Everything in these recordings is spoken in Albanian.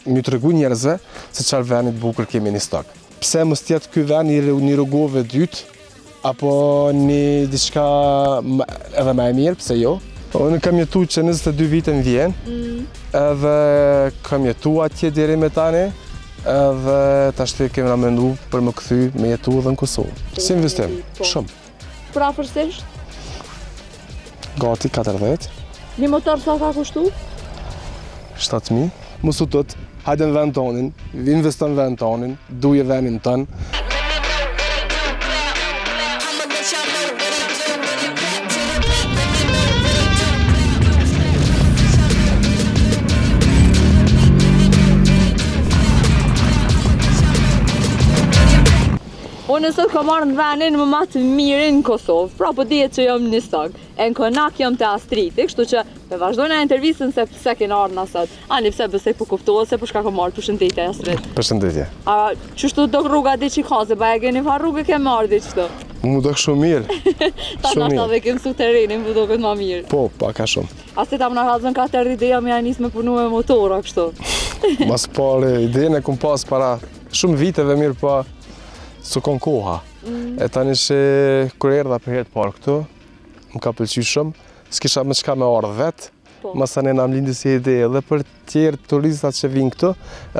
mi tregu njerëzve se çfarë veni të bukur kemi në stok. Pse mos tjetë ky vend një rrugove dytë apo një diçka edhe më e mirë, pse jo? Unë kam jetu që 22 vite në Vjenë, edhe kam jetu atje deri me tani, edhe tashti kemi na mendu për më kthy me jetu edhe në Kosovë. Si investim, shumë. Për afërsisht? Gati 40. Një motor sa ka kushtu? 7.000. Mos u tot, hajde në vend tonin, investon në vend tonin, duje vendin ton. Unë sot kam marrë në vendin më matë mirë në Kosovë, pra po dihet që jam në stok. E në konak jam të Astriti, kështu që me vazhdojnë intervistën se pse kena ardhur na sot. Ani pse besoj po kuptohet se për shka kam marrë. Përshëndetje Astrid. Përshëndetje. A çështu do rruga diçi ka se baje keni fa rrugë ke marrë diçto. Mu dok shumë mirë. Ta dhe kem su terrenin, mu duket më mirë. Po, ka shumë. Asi ta më na hazën 4 ide jam ja nis me punu me motora kështu. Mas pare, idenë e kum pas para shumë viteve mirë pa s'u kon koha. E tani që kur erdha për herë të parë këtu, më ka pëlqyer shumë, s'kisha më çka me ardhë vetë, mas tani na më lindi si ide edhe për tjerë turistat që vinë këtu,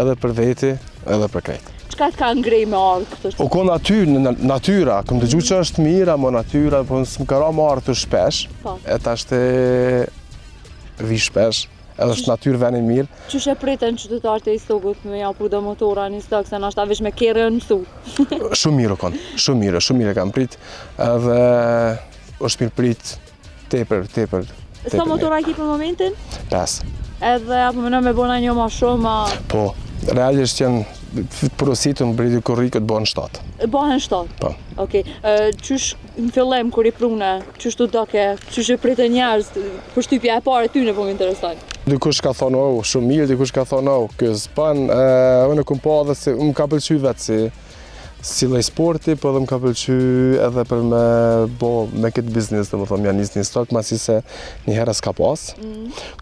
edhe për veti, edhe për krejt. Çka të ka ngrej me ardhë këtu? O ko natyra, kam dëgju që është mira, mo natyra, po s'm ka ra më ardhë të shpesh, e tashti vi shpesh. Edhe është natyrë veni mirë. Qysh e pritën qytetarët e Stogut me japu do motora në stok, se nashta veç me kerë mësu? Shumë mirë o konë, shumë mirë kam prit, edhe është mirë prit tepër. Sa motora ki për momentin? 5. Edhe apo mëna me bona një ma shumë? Po, realisht janë porositën bridi korrikët bëhen 7. Bëhen 7? Po. Okej, qysh në fillim kur i prune, qysh të doke, qysh e pritë njerëz, përshtypja e parë ty në po më intereson? Dikush ka thonë, shumë mirë, dikush ka thonë, kjo s'pan, unë kom pa edhe se më ka pëlqy vetë si lloj sporti, po edhe më ka pëlqy edhe për me këtë biznes, dhe më thonë, janë nisë një stok, masi se një herë s'ka pas.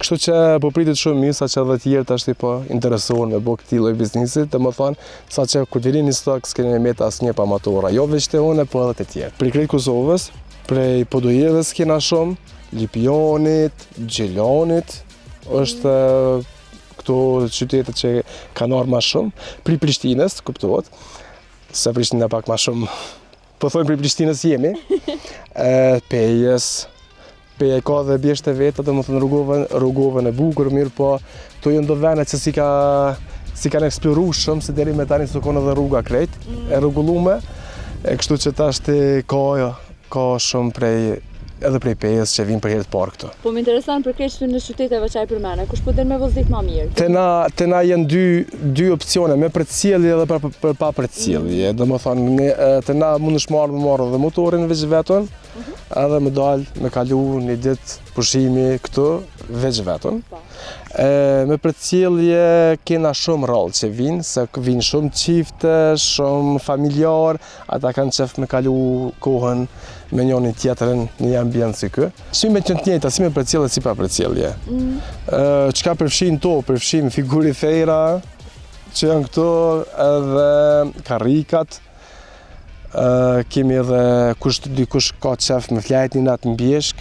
Kështu që po pritit shumë mirë, sa që edhe tjerë tashti po interesohen me bo këti lloj biznesit, dhe më thonë, sa që kur t'vini një stok, s'keni me met asnjë pa motora, jo veç të une, po edhe të tjerë. Prej krejt Kosovës, prej Podujevës kena shumë, Lipionit, Gjelonit, është këto qytetet që kanë ardhur më shumë, pri Prishtinës, kuptohet, se Prishtina pak më shumë, po thojmë pri Prishtinës jemi, Pejës, Peja ka dhe bjeshtë e vetë, dhe më thënë rrugovën e bukur, mirë, po to janë do vene që si kanë eksploru shumë, se deri me tani s'u konë edhe rruga krejt, e rregullume, kështu që tashti ka shumë edhe prej Pejës që vinë për herë të parë këtu. Po më intereson për keq në qyteteve që ai përmene, kush po den me vozit më mirë? Te na janë dy opsione, me përcjellje edhe për pa përcjellje. Domethënë te na mundesh marrë edhe motorin veç vetën, edhe me dalë me kalu një ditë pushimi këtu veç vetën. Me përcjellje kena shumë rallë që vinë, se vinë shumë çifte, shumë familjar, ata kanë qef me kalu kohën me njëri tjetrin në një ambient si ky. Çimet janë të njëjta, si me përcjellje si pa përcjellje. Çka përfshin përfshin figuri thera që janë këtu, edhe karrikat. Kemi edhe dikush ka qef me flajtin atë mbjeshk,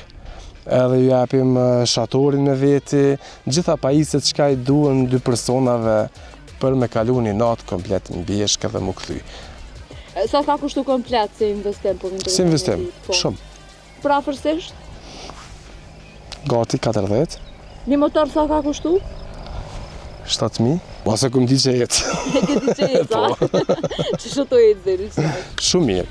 edhe ju japim shatorin me veti, gjitha pajisjet çka i duhen dy personave për me kalu një natë komplet në mbjeshk edhe mu kthy. Sa ka kushtu komplet si investim? Si investim, shumë. Për afërsisht? Gati 40. Një motor sa ka kushtu? 7.000. Ose këm di që jetë. Këti që jetë, sa? Që shëto jetë zeri që? Shumë mirë.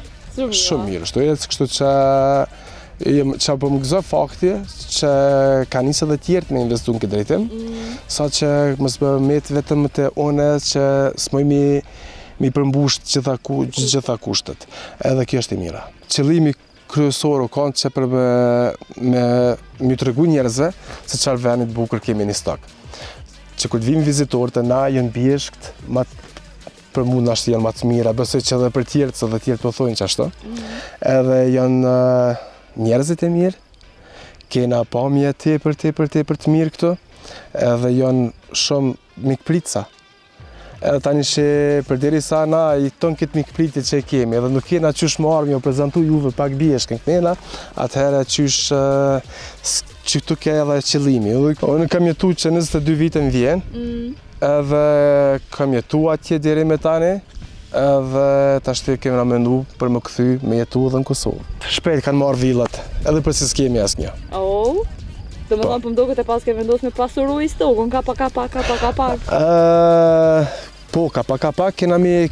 Shumë mirë. Shto jetë, kështu që po më gëzoj fakti që ka nisë edhe tjertë me investu në këtë drejtim, sa që mos më met vetëm të une që s'moj mi përmbusht gjitha kushtet. Edhe kjo është e mira. Qëllimi kryesor u kanë që për me tregu njerëzve se çfarë veni të bukur kemi në stok. Që kur të vinë vizitorët e na janë bjeshkt, për mund ashtë janë më të mira, besoj që edhe për tjerët, se dhe tjerët po thojnë që ashtu. Edhe janë njerëzit e mirë, kena pamje tepër të mirë këtu, edhe janë shumë mikpritësa Edhe tani që përderisa na i ton këtë mikpritit që kemi, edhe nuk kena qysh më armë jo prezentu juve pak bjeshkën kënena, atëherë qysh që këtu ke edhe qëllimi. Unë kam jetu që 22 vite në Vjenë, edhe kam jetu atje deri me tani, edhe tashti kemi na mendu për më kthy me jetu edhe në Kosovë. Shpejt kanë marrë villat, edhe për si s'kemi asnjë. Oh, do më thonë për mdo këtë e pas ke vendos me pasuru i stokën, ka pak. Po, ka pak, kena mi...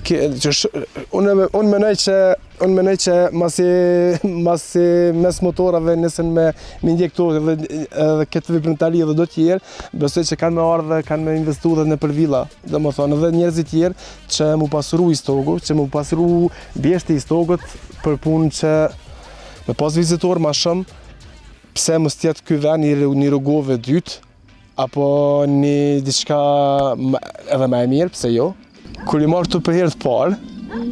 Unë menoj që masi mes motorave nësën me ndjek këto edhe këtë veprimtari edhe do tjerë, besoj që kanë me ardhë dhe kanë me investu dhe në për villa. Dhe më thonë, edhe njerëzit tjerë që mu pasuru i stogu, që mu pasuru bjeshti i stogut për punë që me pas vizitor ma shumë, pse mos tjetë ky vend një rrugove dytë, apo një diçka edhe më e mirë, pse jo. Kur i marrë këtu për herë të parë,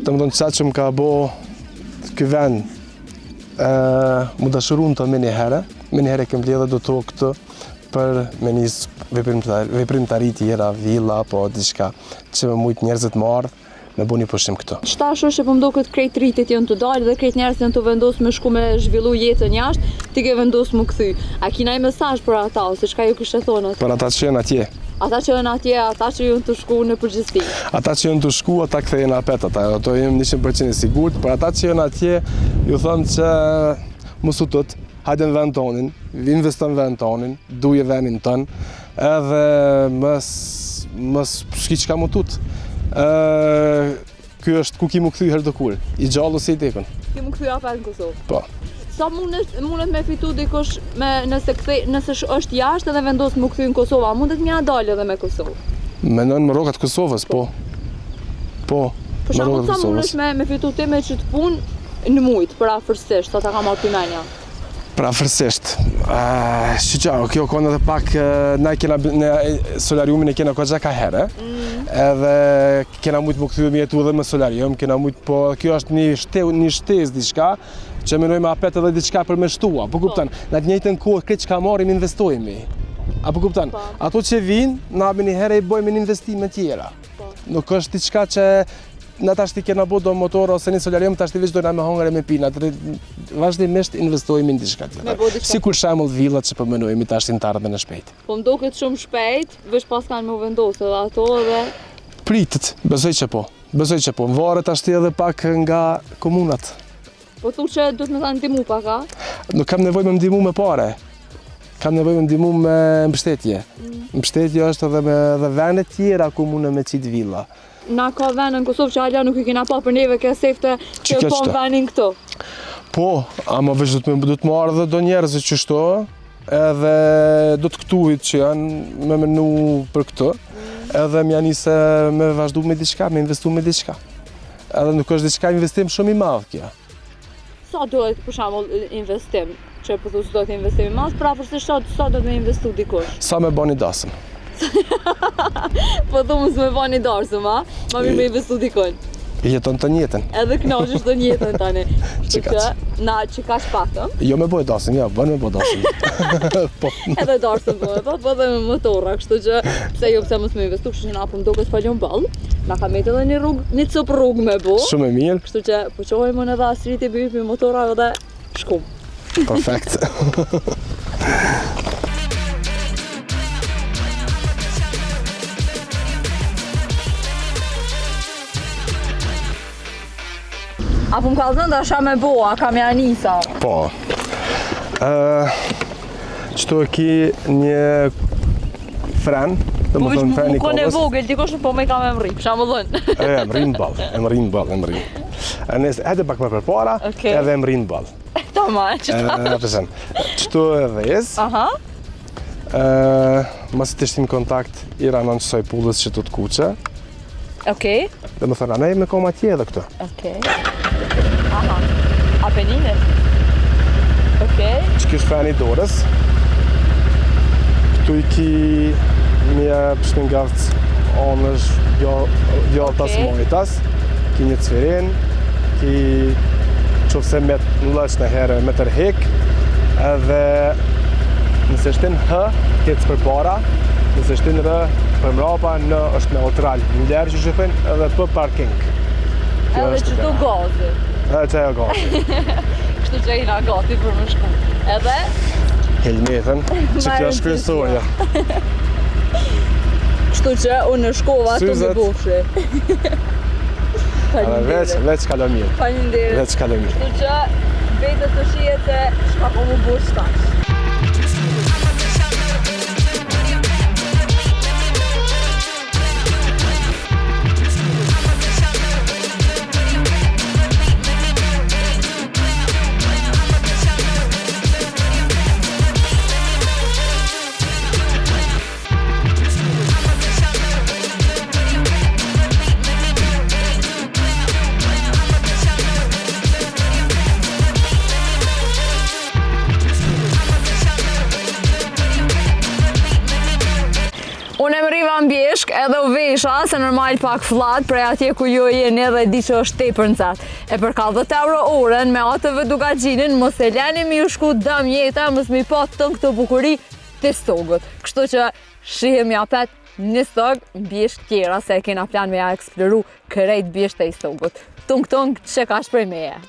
të më thonë qatë që më ka bo ky vend, mu dashurun të me një herë kem vledhe do të këtë për me njësë veprimtari tjera, villa, apo diçka që me mujtë njerëzit më ardhë, me bo një pushim këtu. Shtash është që po mdo këtë krejt rritit janë të dalë dhe krejt njerëzit janë të vendosë me shku me zhvillu jetën jashtë, ti ke vendosë më kthy. A kina i mesazh për ata, ose çka ju kishte thonë? Për ata që janë atje. Ata që janë atje, ata që janë të shku në përgjithësi. Ata që janë të shku, ata kthehen apet ata. Ato jam 100% i sigurt. Për ata që janë atje, ju them që mos u tut, hajde në vend tonin, investon në vend tonin, duje vendin ton, edhe mos shki çka më tut. Ky është ku ki mu kthy herë të kur, i gjallë ose i tekën. Ki mu kthy apet në Kosovë? Po. Sa mundet me fitu dikush nëse është jashtë edhe vendos mu kthy në Kosovë, a mundet mja dalë edhe me Kosovë? Menon me rrogat Kosovës, po. Po, për shembull, sa mundesh me fitu ti me që të punë në mujtë, për afërsisht, sa ta ka marrë pymenja? Për afërsisht, kjo konë edhe pak, na solariumin e kena koja ka herë, edhe kena mujtë më kthy me jetu edhe me solarium, kena mujtë, po kjo është një shtesë diçka, që menoj me apet edhe diçka për me shtua, po kuptan, në të njëjtën kohë këtë që ka marim investojmë. Apo kuptan, ato që vinë, na me një herë i bojmë në investime tjera. Nuk është diçka që na tashti kena bo do motor ose një solarium, tashti veç dojna me hongër e me pina, vazhdimisht investojmë në diçka tjetër. Si kur shembull villat që po menojmë tashti në të ardhmen e shpejt. Po mdoket shumë shpejt, veç pas kanë me u vendosë edhe ato edhe... Pritet, besoj që po, varet tashti edhe pak nga komunat. Po thu që do të më thanë ndimu pak, a? Nuk kam nevojë me ndimu me pare. Kam nevojë me ndimu me mbështetje. Mbështetje është edhe me vende tjera ku mune me qitë villa. Na ka vende në Kosovë që halja nuk i kena pa për neve ke sefte që po në vendin këto? Po, ama veç do të më ardhe do njerëzit që shto, edhe do të këtuhit që janë me menu për këtë, edhe më janë se me vazhdu me diçka, me investu me diçka. Edhe nuk është diçka investim shumë i madh kja. Sa duhet për shembull investim? Që po thu s'do të investim i madh, pra përse sa do të me investu dikush? Sa me bani dasëm. Po thumë s'me bani darsëm, a? Ma mirë me investu dikon. Jeton të njëtën. Edhe knaqesh të njëtën tani. Na që ka shpatëm? Jo me boj dasëm, ja, bën me boj dasëm. Edhe darsëm po dhe me motorra, kështu që pse jo pse mos me investu, kështu që na po m'doket faljon ball. Na ka metë edhe një cop rrugë me bo. Shumë e mirë. Kështu që po qohemi edhe astrit i bëjmë motorra edhe shkum. Perfekt. Apo më ka thënë da sha me bo, a kam ja nisa? Po. Qëto e ki një fren, dhe më thënë fren i Më kone kodës. vogël, dikosh po me kam e mri, pësha më dhënë. E më rinë ball. Hajde pak me përpara, edhe më rinë ball. Ta ma, qëta? Qëto e dhez. Masi të ishtim kontakt, i ranon qësoj pullës që të kuqe. Okej. Dhe më thënë, anej me kom atje edhe këto. Okej. Aha. Apeninit. Okej. Që kjo është freni i dorës. Këtu i ki një pështëngavc onësh djalltas mojtas. Ki një cvirin, ki qofse me në lëq në herë me tërhek. Edhe nëse shtin H, kec për para. Nëse shtin R, Për mrapa është neutral, një lërë që thënë edhe për parking. Edhe që tu gazi. Edhe që e gazi. Kështu që jena gati për më shku. Edhe? Helmetën, që kjo është kryesorja. Kështu që unë në shkova të më bofshi. Veç kalo mirë. Faleminderit. Veç kalo mirë. Kështu që vetët të shihet se shka po më bosh tash. Unë e më riva në bjeshk edhe u vesha se normal pak flat prej atje ku ju jeni edhe di që është tepër nxehtë. E për 40 euro orën me ATV Dugaxhinin mos e leni mi u shku dëm jeta, mos mi pa tën këtë bukuri të stogut. Kështu që shihemi apet një stog në bjeshk tjera se e kena plan me ja eksploru kërejt bjeshk të i stogut. Tung që ka shprej meje.